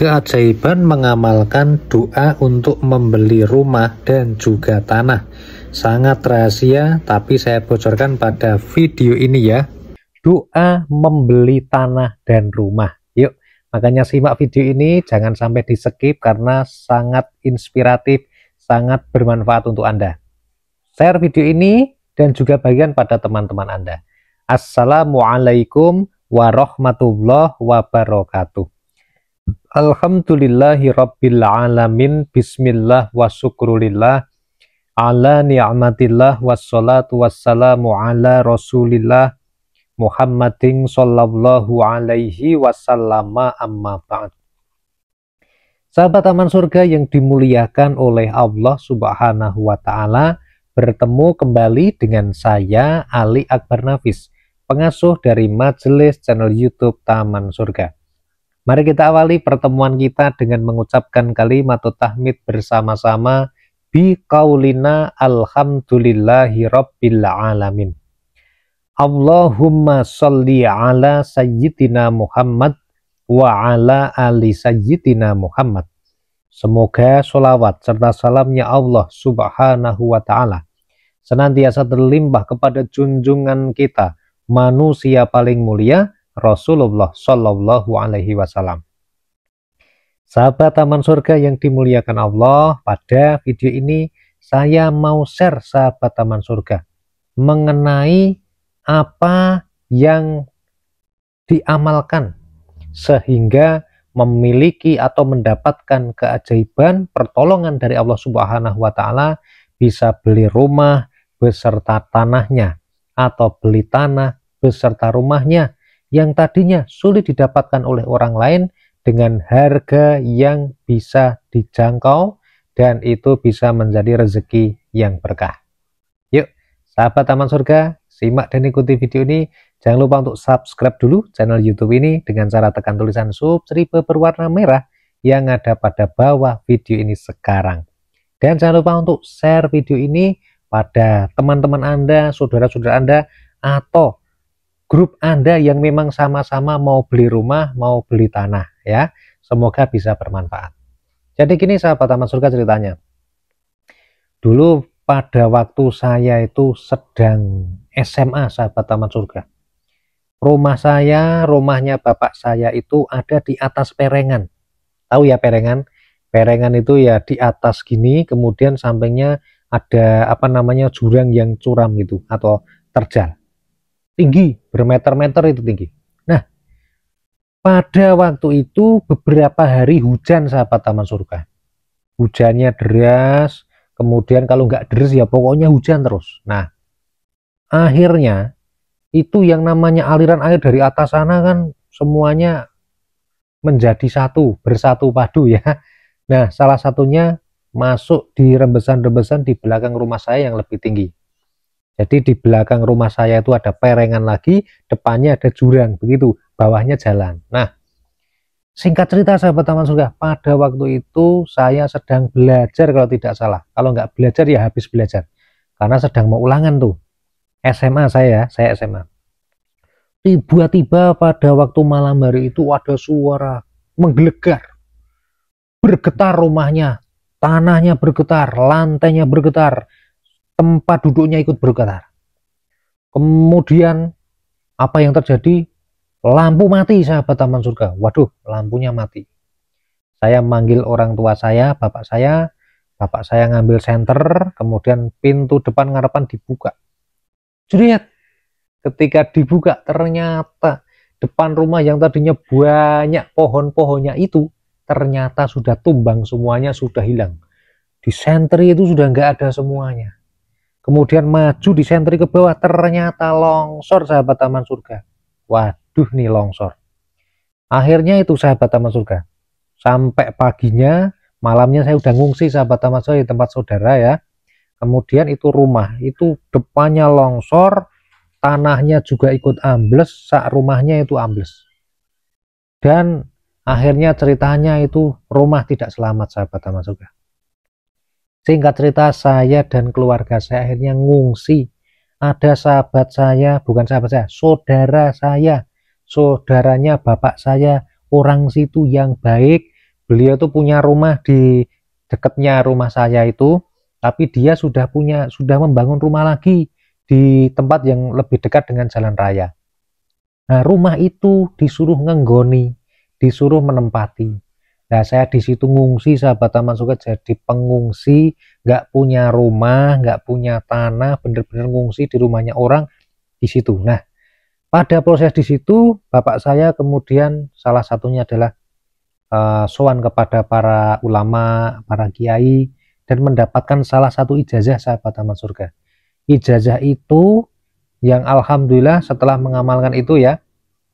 Keajaiban mengamalkan doa untuk membeli rumah dan juga tanah. Sangat rahasia, tapi saya bocorkan pada video ini ya. Doa membeli tanah dan rumah. Yuk, makanya simak video ini, jangan sampai di skip karena sangat inspiratif, sangat bermanfaat untuk Anda. Share video ini dan juga bagian pada teman-teman Anda. Assalamualaikum warahmatullahi wabarakatuh. Alhamdulillahi rabbil alamin. Bismillah wa syukrulillah ala ni'matillah wassalatu wassalamu ala rasulillah Muhammadin sallallahu alaihi wasallam, amma ba'd. Sahabat Taman Surga yang dimuliakan oleh Allah Subhanahu wa Ta'ala, bertemu kembali dengan saya Ali Akbar Nafis, pengasuh dari Majelis channel YouTube Taman Surga. Mari kita awali pertemuan kita dengan mengucapkan kalimat tahmid bersama-sama biqaulina alhamdulillahi rabbil alamin. Allahumma sholli ala sayyidina Muhammad wa ala ali sayyidina Muhammad. Semoga sholawat serta salamnya Allah Subhanahu wa Ta'ala senantiasa terlimpah kepada junjungan kita, manusia paling mulia, Rasulullah Shallallahu Alaihi Wasallam. Sahabat Taman Surga yang dimuliakan Allah, pada video ini saya mau share sahabat Taman Surga mengenai apa yang diamalkan sehingga memiliki atau mendapatkan keajaiban pertolongan dari Allah Subhanahu wa Ta'ala, bisa beli rumah beserta tanahnya atau beli tanah beserta rumahnya yang tadinya sulit didapatkan oleh orang lain dengan harga yang bisa dijangkau, dan itu bisa menjadi rezeki yang berkah. Yuk sahabat Taman Surga, simak dan ikuti video ini. Jangan lupa untuk subscribe dulu channel YouTube ini dengan cara tekan tulisan subscribe berwarna merah yang ada pada bawah video ini sekarang. Dan jangan lupa untuk share video ini pada teman-teman Anda, saudara-saudara Anda, atau grup Anda yang memang sama-sama mau beli rumah, mau beli tanah ya. Semoga bisa bermanfaat. Jadi gini sahabat Taman Surga ceritanya. Dulu pada waktu saya itu sedang SMA sahabat Taman Surga. Rumah saya, rumahnya bapak saya itu ada di atas perengan. Tahu ya perengan? Perengan itu ya di atas gini, kemudian sampingnya ada apa namanya jurang yang curam gitu atau terjal. Tinggi, bermeter-meter itu tinggi. Nah, pada waktu itu beberapa hari hujan sahabat Taman Surga. Hujannya deras, kemudian kalau nggak deras ya pokoknya hujan terus. Nah, akhirnya itu yang namanya aliran air dari atas sana kan semuanya menjadi satu, bersatu padu ya. Nah, salah satunya masuk di rembesan-rembesan di belakang rumah saya yang lebih tinggi. Jadi di belakang rumah saya itu ada perengan lagi, depannya ada jurang, begitu, bawahnya jalan. Nah, singkat cerita sahabat Taman Surga, pada waktu itu saya sedang belajar kalau tidak salah. Kalau nggak belajar ya habis belajar, karena sedang mau ulangan tuh. SMA saya SMA. Tiba-tiba pada waktu malam hari itu ada suara menggelegar. Bergetar rumahnya, tanahnya bergetar, lantainya bergetar, tempat duduknya ikut bergetar. Kemudian apa yang terjadi? Lampu mati sahabat Taman Surga. Waduh, lampunya mati. Saya manggil orang tua saya, bapak saya ngambil senter, kemudian pintu depan ngarepan dibuka. Jadi ketika dibuka ternyata depan rumah yang tadinya banyak pohon-pohonnya itu ternyata sudah tumbang semuanya, sudah hilang. Di sentri itu sudah nggak ada semuanya. Kemudian maju di sentri ke bawah, ternyata longsor sahabat Taman Surga. Waduh nih longsor. Akhirnya itu sahabat Taman Surga, sampai paginya, malamnya saya udah ngungsi sahabat Taman Surga di tempat saudara ya. Kemudian itu rumah, itu depannya longsor, tanahnya juga ikut ambles, sak rumahnya itu ambles. Dan akhirnya ceritanya itu rumah tidak selamat sahabat Taman Surga. Singkat cerita, saya dan keluarga saya akhirnya ngungsi. Ada sahabat saya, bukan sahabat saya, saudara saya, saudaranya bapak saya, orang situ yang baik, beliau tuh punya rumah di dekatnya rumah saya itu, tapi dia sudah membangun rumah lagi di tempat yang lebih dekat dengan jalan raya. Nah, rumah itu disuruh ngenggoni, disuruh menempati. Nah, saya di situ ngungsi, sahabat Taman Surga, jadi pengungsi, nggak punya rumah, nggak punya tanah, bener-bener ngungsi di rumahnya orang di situ. Nah, pada proses di situ, bapak saya kemudian salah satunya adalah sowan kepada para ulama, para kiai, dan mendapatkan salah satu ijazah, sahabat Taman Surga. Ijazah itu yang alhamdulillah setelah mengamalkan itu ya,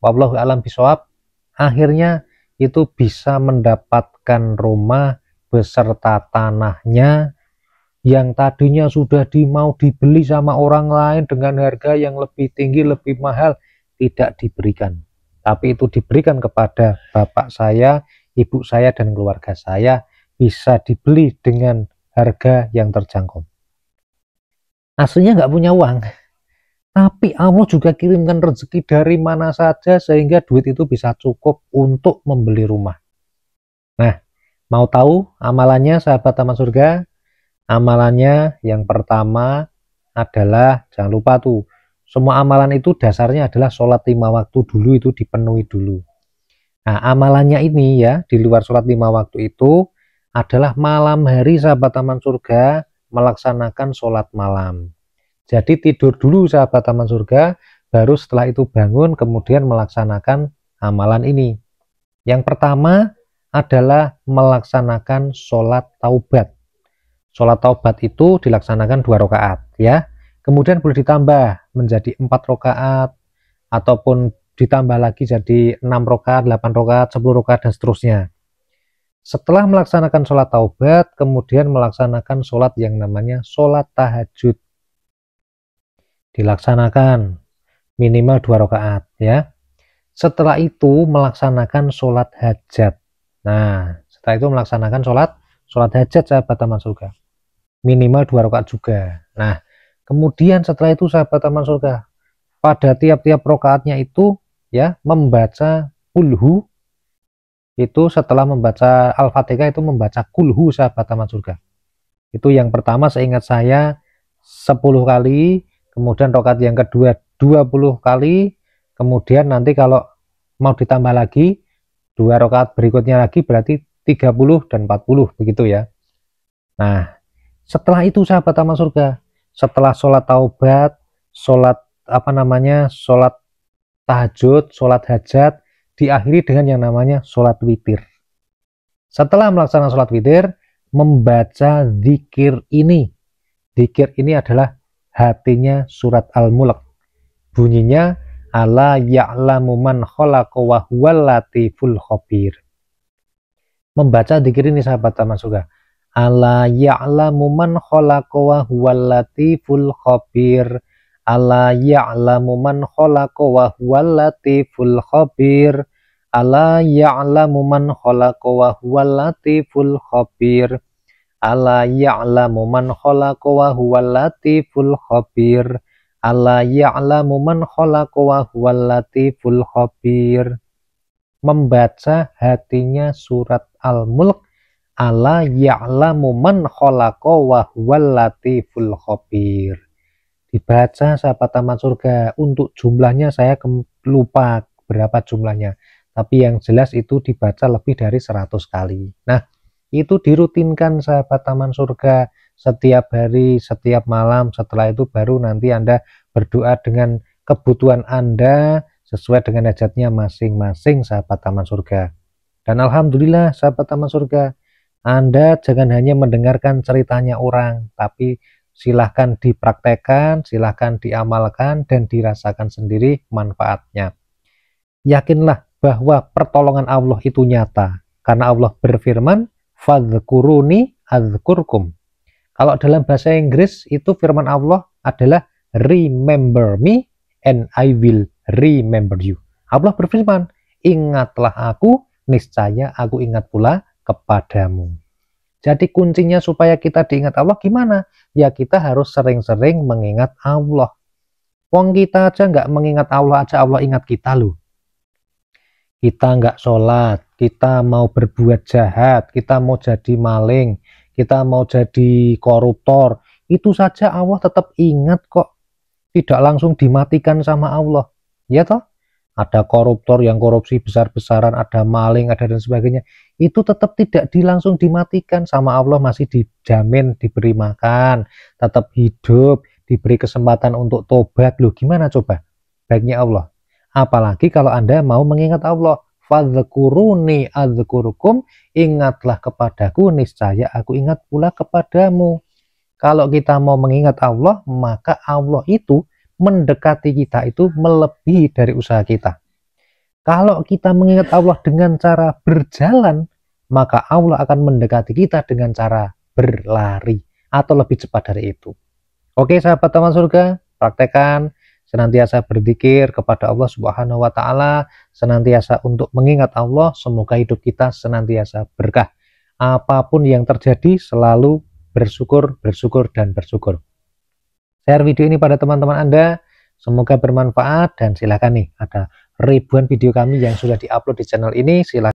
wallahu alam bisawab, akhirnya itu bisa mendapatkan rumah beserta tanahnya yang tadinya sudah mau dibeli sama orang lain dengan harga yang lebih tinggi, lebih mahal, tidak diberikan. Tapi itu diberikan kepada bapak saya, ibu saya, dan keluarga saya, bisa dibeli dengan harga yang terjangkau. Aslinya nggak punya uang, tapi Allah juga kirimkan rezeki dari mana saja sehingga duit itu bisa cukup untuk membeli rumah. Nah, mau tahu amalannya, sahabat Taman Surga? Amalannya yang pertama adalah, jangan lupa tuh, semua amalan itu dasarnya adalah sholat 5 waktu dulu, itu dipenuhi dulu. Nah, amalannya ini ya, di luar sholat 5 waktu itu adalah malam hari, sahabat Taman Surga, melaksanakan sholat malam. Jadi tidur dulu, sahabat Taman Surga, baru setelah itu bangun kemudian melaksanakan amalan ini. Yang pertama adalah melaksanakan sholat taubat. Sholat taubat itu dilaksanakan 2 rakaat ya. Kemudian boleh ditambah menjadi 4 rakaat ataupun ditambah lagi jadi 6 rakaat, 8 rakaat, 10 rakaat, dan seterusnya. Setelah melaksanakan sholat taubat, kemudian melaksanakan sholat yang namanya sholat tahajud. Dilaksanakan minimal 2 rakaat ya. Setelah itu melaksanakan sholat hajat. Nah, setelah itu melaksanakan sholat hajat, sahabat Taman Surga. Minimal 2 rakaat juga. Nah, kemudian setelah itu, sahabat Taman Surga, pada tiap-tiap rakaatnya itu ya membaca kulhu. Itu setelah membaca Al-Fatihah itu membaca kulhu, sahabat Taman Surga. Itu yang pertama seingat saya 10 kali, kemudian rakaat yang kedua 20 kali, kemudian nanti kalau mau ditambah lagi 2 rakaat berikutnya lagi berarti 30 dan 40 begitu ya. Nah, setelah itu, sahabat Taman Surga, setelah sholat taubat, sholat sholat tahajud, sholat hajat, diakhiri dengan yang namanya sholat witir. Setelah melaksanakan sholat witir, membaca zikir ini. Zikir ini adalah hatinya surat Al-Mulk. Bunyinya, ala ya'lamu man khalaqa wa huwal latiful khabir. Membaca zikir ini, sahabat Taman Surga, ala ya'lamu man khalaqa wa huwal latiful khabir, ala ya'lamu man khalaqa wa huwal latiful khabir, ala ya'lamu man khalaqa wa huwal latiful khabir, ala ya'lamu man khalaqa wa huwal latiful khabir, ala ya'lamu man khalaqa wa huwal latiful khabir. Membaca hatinya surat Al-Mulk, ala ya'lamu man khalaqa wa huwal latiful khabir. Dibaca, sahabat Taman Surga. Untuk jumlahnya saya lupa berapa jumlahnya, tapi yang jelas itu dibaca lebih dari 100 kali. Nah, itu dirutinkan, sahabat Taman Surga, setiap hari, setiap malam. Setelah itu baru nanti Anda berdoa dengan kebutuhan Anda sesuai dengan hajatnya masing-masing, sahabat Taman Surga. Dan alhamdulillah, sahabat Taman Surga, Anda jangan hanya mendengarkan ceritanya orang, tapi silahkan dipraktekkan, silahkan diamalkan, dan dirasakan sendiri manfaatnya. Yakinlah bahwa pertolongan Allah itu nyata, karena Allah berfirman, fadhkuruni adzkurkum. Kalau dalam bahasa Inggris itu firman Allah adalah remember me and I will remember you. Allah berfirman, ingatlah aku, niscaya aku ingat pula kepadamu. Jadi kuncinya supaya kita diingat Allah gimana? Ya kita harus sering-sering mengingat Allah. Wong kita aja nggak mengingat Allah aja Allah ingat kita loh. kita nggak sholat, kita mau berbuat jahat, kita mau jadi maling, kita mau jadi koruptor, itu saja Allah tetap ingat kok, tidak langsung dimatikan sama Allah, ya toh? Ada koruptor yang korupsi besar-besaran, ada maling, ada dan sebagainya, itu tetap tidak langsung dimatikan sama Allah, masih dijamin diberi makan, tetap hidup, diberi kesempatan untuk tobat. Loh, gimana coba baiknya Allah? Apalagi kalau Anda mau mengingat Allah, fadhkuruni adzkurukum, ingatlah kepadaku, niscaya aku ingat pula kepadamu. Kalau kita mau mengingat Allah, maka Allah itu mendekati kita itu melebihi dari usaha kita. Kalau kita mengingat Allah dengan cara berjalan, maka Allah akan mendekati kita dengan cara berlari atau lebih cepat dari itu. Oke sahabat taman surga, praktekkan senantiasa berzikir kepada Allah Subhanahu wa taala, senantiasa untuk mengingat Allah, semoga hidup kita senantiasa berkah. Apapun yang terjadi selalu bersyukur, bersyukur dan bersyukur. Share video ini pada teman-teman Anda, semoga bermanfaat, dan silakan nih, ada ribuan video kami yang sudah diupload di channel ini, silakan